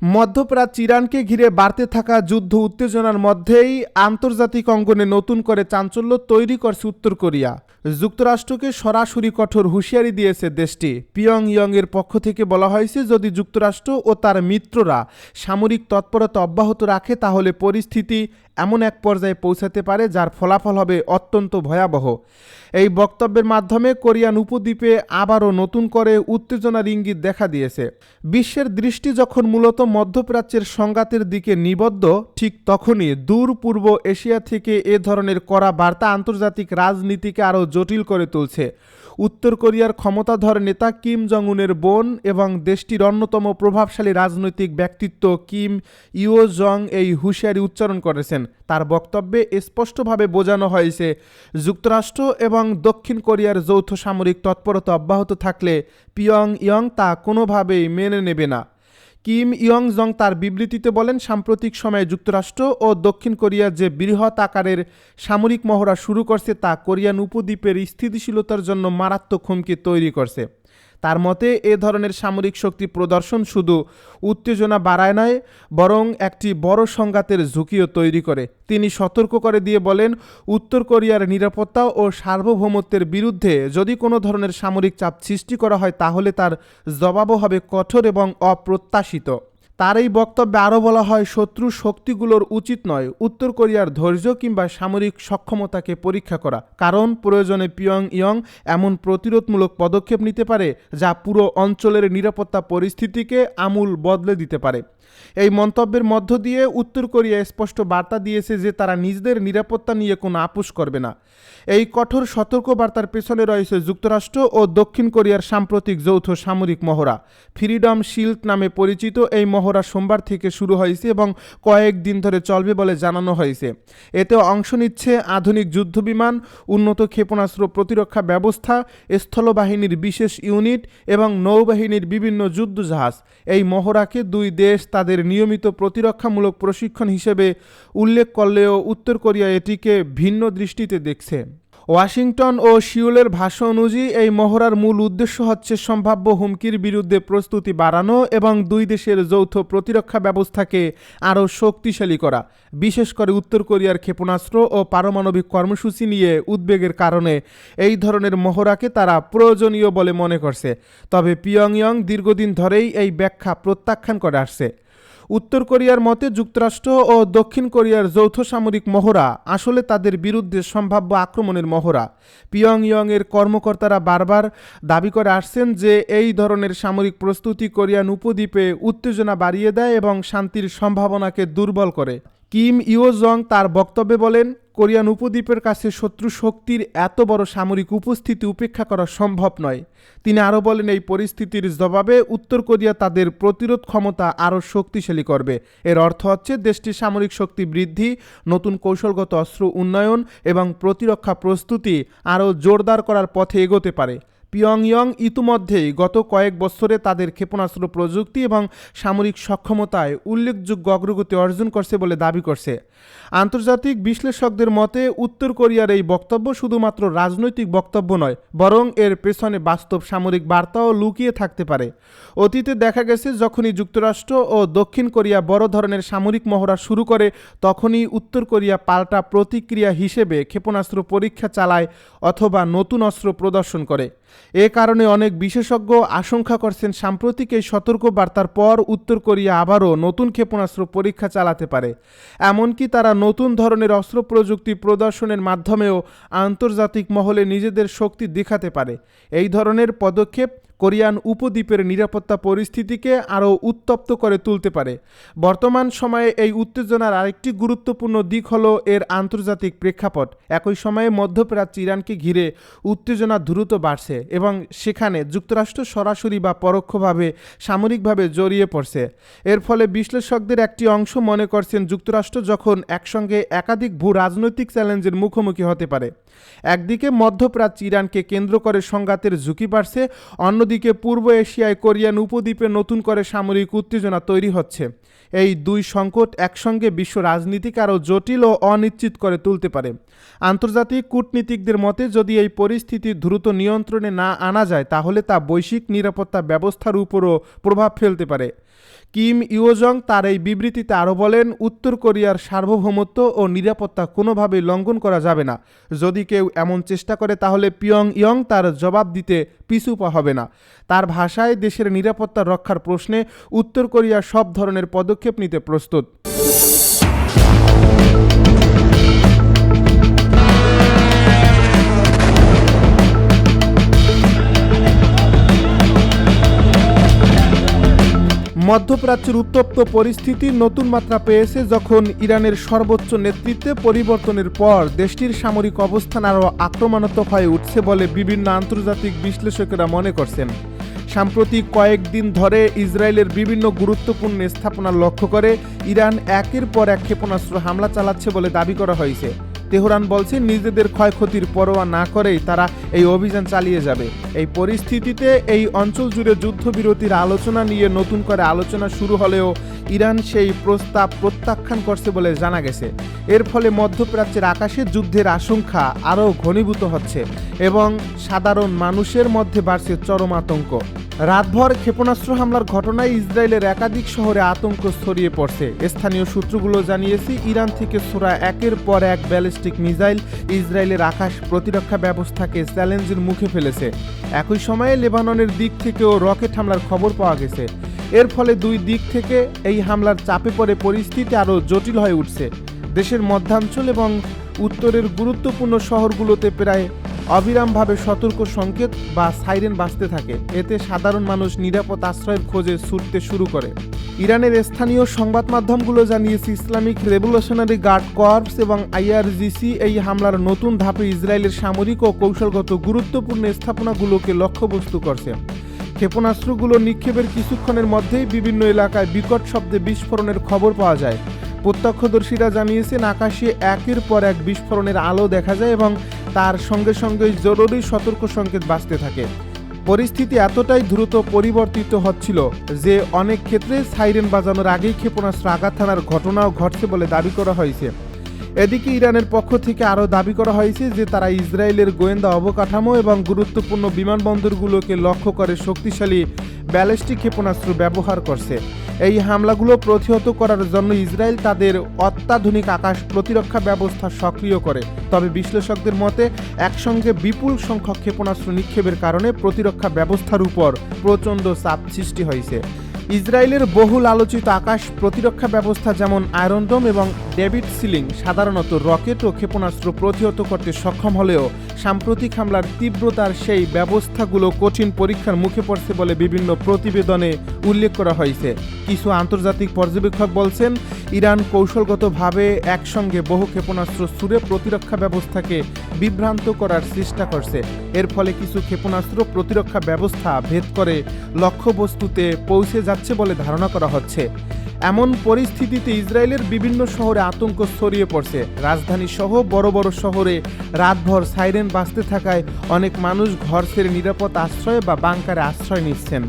মধ্যপ্রাচ্য ইরানকে ঘিরে বাড়তে থাকা যুদ্ধ উত্তেজনার মধ্যেই আন্তর্জাতিক অঙ্গনে নতুন করে চাঞ্চল্য তৈরি করছে উত্তর কোরিয়া। যুক্তরাষ্ট্রকে সরাসরি কঠোর হুঁশিয়ারি দিয়েছে দেশটি। পিয়ংইয়ংয়ের পক্ষ থেকে বলা হয়েছে, যদি যুক্তরাষ্ট্র ও তার মিত্ররা সামরিক তৎপরতা অব্যাহত রাখে তাহলে পরিস্থিতি এমন এক পর্যায়ে পৌঁছাতে পারে যার ফলাফল হবে অত্যন্ত ভয়াবহ। এই বক্তব্যের মাধ্যমে কোরিয়ান উপদ্বীপে আবারও নতুন করে উত্তেজনার ইঙ্গিত দেখা দিয়েছে। বিশ্বের দৃষ্টি যখন মূলত মধ্যপ্রাচ্যের সংঘাতের দিকে নিবদ্ধ, ঠিক তখনই দূর পূর্ব এশিয়া থেকে এ ধরনের কড়া বার্তা আন্তর্জাতিক রাজনীতিকে আরও জটিল করে তুলছে। উত্তর কোরিয়ার ক্ষমতাধর নেতা কিম জং উনের বোন এবং দেশটির অন্যতম প্রভাবশালী রাজনৈতিক ব্যক্তিত্ব কিম ইও জং এই হুঁশিয়ারি উচ্চারণ করেছেন। তার বক্তব্যে স্পষ্টভাবে বোঝানো হয়েছে, যুক্তরাষ্ট্র এবং দক্ষিণ কোরিয়ার যৌথ সামরিক তৎপরতা অব্যাহত থাকলে পিয়ংইয়ং তা কোনোভাবেই মেনে নেবে না। কিম ইয়ং জং তার বিবৃতিতে বলেন, সাম্প্রতিক সময়ে যুক্তরাষ্ট্র ও দক্ষিণ কোরিয়া যে বৃহৎ আকারের সামরিক মহড়া শুরু করছে তা কোরিয়ান উপদ্বীপের স্থিতিশীলতার জন্য মারাত্মক হুমকি তৈরি করছে। তার মতে এ ধরনের সামরিক শক্তি প্রদর্শন শুধু উত্তেজনা বাড়ায় নয়, বরং একটি বড় সংঘাতের ঝুঁকিও তৈরি করে। তিনি সতর্ক করে দিয়ে বলেন, উত্তর কোরিয়ার নিরাপত্তা ও সার্বভৌমত্বের বিরুদ্ধে যদি কোনো ধরনের সামরিক চাপ সৃষ্টি করা হয় তাহলে তার জবাবও হবে কঠোর এবং অপ্রত্যাশিত। তার এই বক্তব্যে আরও বলা হয়, শত্রু শক্তিগুলোর উচিত নয় উত্তর কোরিয়ার ধৈর্য কিংবা সামরিক সক্ষমতাকে পরীক্ষা করা, কারণ প্রয়োজনে পিয়ংইয়ং এমন প্রতিরোধমূলক পদক্ষেপ নিতে পারে যা পুরো অঞ্চলের নিরাপত্তা পরিস্থিতিকে আমূল বদলে দিতে পারে। এই মন্তব্যের মধ্য দিয়ে উত্তর কোরিয়া স্পষ্ট বার্তা দিয়েছে যে তারা নিজেদের নিরাপত্তা নিয়ে কোনো আপোষ করবে না। এই কঠোর সতর্কবার্তার পেছনে রয়েছে যুক্তরাষ্ট্র ও দক্ষিণ কোরিয়ার সাম্প্রতিক যৌথ সামরিক মহড়া। ফ্রিডম শিল্ড নামে পরিচিত এই মহড়া সোমবার থেকে শুরু হয়েছে এবং কয়েকদিন ধরে চলবে বলে জানানো হয়েছে। এতে অংশ নিচ্ছে আধুনিক যুদ্ধবিমান, উন্নত ক্ষেপণাস্ত্র প্রতিরক্ষা ব্যবস্থা, স্থলবাহিনীর বিশেষ ইউনিট এবং নৌবাহিনীর বিভিন্ন যুদ্ধজাহাজ। এই মহড়াকে দুই দেশ তাদের নিয়মিত প্রতিরক্ষামূলক প্রশিক্ষণ হিসেবে উল্লেখ করলেও উত্তর কোরিয়া এটিকে ভিন্ন দৃষ্টিতে দেখছে। ওয়াশিংটন ও সিউলের ভাষ্য অনুযায়ী এই মহড়ার মূল উদ্দেশ্য হচ্ছে সম্ভাব্য হুমকির বিরুদ্ধে প্রস্তুতি বাড়ানো এবং দুই দেশের যৌথ প্রতিরক্ষা ব্যবস্থাকে আরও শক্তিশালী করা। বিশেষ করে উত্তর কোরিয়ার ক্ষেপণাস্ত্র ও পারমাণবিক কর্মসূচি নিয়ে উদ্বেগের কারণে এই ধরনের মহড়াকে তারা প্রয়োজনীয় বলে মনে করছে। তবে পিয়ংইয়ং দীর্ঘদিন ধরেই এই ব্যাখ্যা প্রত্যাখ্যান করে আসছে। উত্তর কোরিয়ার মতে যুক্তরাষ্ট্র ও দক্ষিণ কোরিয়ার যৌথ সামরিক মহড়া আসলে তাদের বিরুদ্ধে সম্ভাব্য আক্রমণের মহড়া। পিয়ংইয়ংয়ের কর্মকর্তারা বারবার দাবি করে আসছেন যে এই ধরনের সামরিক প্রস্তুতি কোরিয়ান উপদ্বীপে উত্তেজনা বাড়িয়ে দেয় এবং শান্তির সম্ভাবনাকে দুর্বল করে। কিম ইও জং তার বক্তব্যে বলেন, কোরিয়ান উপদ্বীপের কাছে শত্রু শক্তির এত বড় সামরিক উপস্থিতি উপেক্ষা করা সম্ভব নয়। তিনি আরও বলেন, এই পরিস্থিতির জবাবে উত্তর কোরিয়া তাদের প্রতিরোধ ক্ষমতা আরও শক্তিশালী করবে। এর অর্থ হচ্ছে দেশটির সামরিক শক্তি বৃদ্ধি, নতুন কৌশলগত অস্ত্র উন্নয়ন এবং প্রতিরক্ষা প্রস্তুতি আরও জোরদার করার পথে এগোতে পারে। পিয়ংইয়ং ইতিমধ্যেই গত কয়েক বছরে তাদের ক্ষেপণাস্ত্র প্রযুক্তি এবং সামরিক সক্ষমতায় উল্লেখযোগ্য অগ্রগতি অর্জন করছে বলে দাবি করছে। আন্তর্জাতিক বিশ্লেষকদের মতে উত্তর কোরিয়ার এই বক্তব্য শুধুমাত্র রাজনৈতিক বক্তব্য নয়, বরং এর পেছনে বাস্তব সামরিক বার্তাও লুকিয়ে থাকতে পারে। অতীতে দেখা গেছে, যখনই যুক্তরাষ্ট্র ও দক্ষিণ কোরিয়া বড় ধরনের সামরিক মহড়া শুরু করে তখনই উত্তর কোরিয়া পাল্টা প্রতিক্রিয়া হিসেবে ক্ষেপণাস্ত্র পরীক্ষা চালায় অথবা নতুন অস্ত্র প্রদর্শন করে। এ কারণে অনেক বিশেষজ্ঞ আশঙ্কা করছেন, সাম্প্রতিক এই সতর্ক বার্তার পর উত্তর কোরিয়া আবারও নতুন ক্ষেপণাস্ত্র পরীক্ষা চালাতে পারে। এমনকি তারা নতুন ধরনের অস্ত্র প্রযুক্তি প্রদর্শনের মাধ্যমেও আন্তর্জাতিক মহলে নিজেদের শক্তি দেখাতে পারে। এই ধরনের পদক্ষেপ কোরিয়ান উপদ্বীপের নিরাপত্তা পরিস্থিতিকে আরও উত্তপ্ত করে তুলতে পারে। বর্তমান সময়ে এই উত্তেজনার আরেকটি গুরুত্বপূর্ণ দিক হলো এর আন্তর্জাতিক প্রেক্ষাপট। একই সময়ে মধ্যপ্রাচ্য ইরানকে ঘিরে উত্তেজনা দ্রুত বাড়ছে এবং সেখানে যুক্তরাষ্ট্র সরাসরি বা পরোক্ষভাবে সামরিকভাবে জড়িয়ে পড়ছে। এর ফলে বিশ্লেষকদের একটি অংশ মনে করছেন, যুক্তরাষ্ট্র যখন একসঙ্গে একাধিক ভূ রাজনৈতিক চ্যালেঞ্জের মুখোমুখি হতে পারে। একদিকে মধ্যপ্রাচ্য ইরানকে কেন্দ্র করে সংঘাতের ঝুঁকি বাড়ছে, অন্যদিকে পূর্ব এশিয়ায় কোরিয়ান উপদ্বীপে নতুন করে সামরিক উত্তেজনা তৈরি হচ্ছে। এই দুই সংকট একসঙ্গে বিশ্ব রাজনীতিকে আরও জটিল ও অনিশ্চিত করে তুলতে পারে। আন্তর্জাতিক কূটনীতিকদের মতে যদি এই পরিস্থিতি দ্রুত নিয়ন্ত্রণে না আনা যায় তাহলে তা বৈশ্বিক নিরাপত্তা ব্যবস্থার উপরও প্রভাব ফেলতে পারে। কিম ইয়োজং তার এই বিবৃতিতে আরও বলেন, উত্তর কোরিয়ার সার্বভৌমত্ব ও নিরাপত্তা কোনোভাবেই লঙ্ঘন করা যাবে না। যদি কেউ এমন চেষ্টা করে তাহলে পিয়ংইয়ং তার জবাব দিতে পিছু পা হবে না। তার ভাষায়, দেশের নিরাপত্তা রক্ষার প্রশ্নে উত্তর কোরিয়া সব ধরনের পদক্ষেপ নিতে প্রস্তুত। মধ্যপ্রাচ্যের উত্তপ্ত পরিস্থিতি নতুন মাত্রা পেয়েছে যখন ইরানের সর্বোচ্চ নেতৃত্বে পরিবর্তনের পর দেশটির সামরিক অবস্থান আরও আক্রমণাত্মক হয়ে উঠছে বলে বিভিন্ন আন্তর্জাতিক বিশ্লেষকেরা মনে করছেন। সাম্প্রতিক কয়েকদিন ধরে ইসরায়েলের বিভিন্ন গুরুত্বপূর্ণ স্থাপনা লক্ষ্য করে ইরান একের পর এক ক্ষেপণাস্ত্র হামলা চালাচ্ছে বলে দাবি করা হয়েছে। তেহরান বলছে নিজেদের ক্ষয়ক্ষতির পরোয়া না করেই তারা এই অভিযান চালিয়ে যাবে। এই পরিস্থিতিতে এই অঞ্চল জুড়ে যুদ্ধবিরতির আলোচনা নিয়ে নতুন করে আলোচনা শুরু হলেও ইরান সেই প্রস্তাব প্রত্যাখ্যান করছে বলে জানা গেছে। এর ফলে মধ্যপ্রাচ্যের আকাশে যুদ্ধের আশঙ্কা আরও ঘনীভূত হচ্ছে এবং সাধারণ মানুষের মধ্যে বাড়ছে চরম আতঙ্ক। রাতভর ক্ষেপণাস্ত্র হামলার ঘটনায় ইসরায়েলের একাধিক শহরে আতঙ্ক ছড়িয়ে পড়ছে। স্থানীয় সূত্রগুলো জানিয়েছে, ইরান থেকে ছোড়া একের পর এক ব্যালিস্টিক মিসাইল ইসরায়েলের আকাশ প্রতিরক্ষা ব্যবস্থাকে চ্যালেঞ্জের মুখে ফেলেছে। একই সময়ে লেবাননের দিক থেকেও রকেট হামলার খবর পাওয়া গেছে। এর ফলে দুই দিক থেকে এই হামলার চাপে পড়ে পরিস্থিতি আরও জটিল হয়ে উঠছে। দেশের মধ্যাঞ্চল এবং উত্তরের গুরুত্বপূর্ণ শহরগুলোতে প্রায় অবিরামভাবে সতর্ক সংকেত বা সাইরেন বাজতে থাকে। এতে সাধারণ মানুষ নিরাপদ আশ্রয়ের খোঁজে ছুটতে শুরু করে। ইরানের স্থানীয় সংবাদ মাধ্যমগুলো জানিয়েছে, ইসলামিক রেভলিউশনারি গার্ড কর্পস এবং IRGC এই হামলার নতুন ধাপে ইসরায়েলের সামরিক ও কৌশলগত গুরুত্বপূর্ণ স্থাপনাগুলোকে লক্ষ্যবস্তু করছে। ক্ষেপণাস্ত্রগুলো নিক্ষেপের কিছুক্ষণের মধ্যেই বিভিন্ন এলাকায় বিকট শব্দে বিস্ফোরণের খবর পাওয়া যায়। প্রত্যক্ষদর্শীরা জানিয়েছেন, আকাশে একের পর এক বিস্ফোরণের আলো দেখা যায় এবং তার সঙ্গে সঙ্গে জরুরি সতর্ক সংকেত বাজতে থাকে। পরিস্থিতি এতটাই দ্রুত পরিবর্তিত হচ্ছিল যে অনেক ক্ষেত্রে সাইরেন বাজানোর আগেই ক্ষেপণাস্ত্র আঘাত হানার ঘটনাও ঘটছে বলে দাবি করা হয়েছে। এদিকে ইরানের পক্ষ থেকে আরও দাবি করা হয়েছে যে তারা ইসরায়েলের গোয়েন্দা অবকাঠামো এবং গুরুত্বপূর্ণ বিমানবন্দরগুলোকে লক্ষ্য করে শক্তিশালী ব্যালিস্টিক ক্ষেপণাস্ত্র ব্যবহার করছে। এই হামলাগুলো প্রতিহত করার জন্য ইসরায়েল তাদের অত্যাধুনিক আকাশ প্রতিরক্ষা ব্যবস্থা সক্রিয় করে। তবে বিশ্লেষকদের মতে, একসঙ্গে বিপুল সংখ্যক ক্ষেপণাস্ত্র নিক্ষেপের কারণে প্রতিরক্ষা ব্যবস্থার উপর প্রচণ্ড চাপ সৃষ্টি হয়েছে। ইসরায়েলের বহুল আলোচিত আকাশ প্রতিরক্ষা ব্যবস্থা যেমন আয়রন ডোম এবং ডেভিড সিলিং সাধারণত রকেট ও ক্ষেপণাস্ত্র প্রতিহত করতে সক্ষম হলেও সাম্প্রতিক হামলার তীব্রতার সেই ব্যবস্থাগুলো কঠিন পরীক্ষার মুখে পড়ছে বলে বিভিন্ন প্রতিবেদনে উল্লেখ করা হয়েছে। কিছু আন্তর্জাতিক পর্যবেক্ষক বলছেন, ইরান কৌশলগতভাবে একসঙ্গে বহু ক্ষেপণাস্ত্র ছুড়ে প্রতিরক্ষা ব্যবস্থাকে বিভ্রান্ত করার চেষ্টা করছে। এর ফলে কিছু ক্ষেপণাস্ত্র প্রতিরক্ষা ব্যবস্থা ভেদ করে লক্ষ্যবস্তুতে পৌঁছে যাচ্ছে বলে ধারণা করা হচ্ছে। এমন পরিস্থিতিতে ইসরায়েলের বিভিন্ন শহরে আতঙ্ক ছড়িয়ে পড়ছে। রাজধানী সহ বড় বড় শহরে রাতভর সাইরেন বাজতে থাকায় অনেক মানুষ ঘর ছেড়ে নিরাপদ আশ্রয় বা বাংকারে আশ্রয় নিচ্ছেন।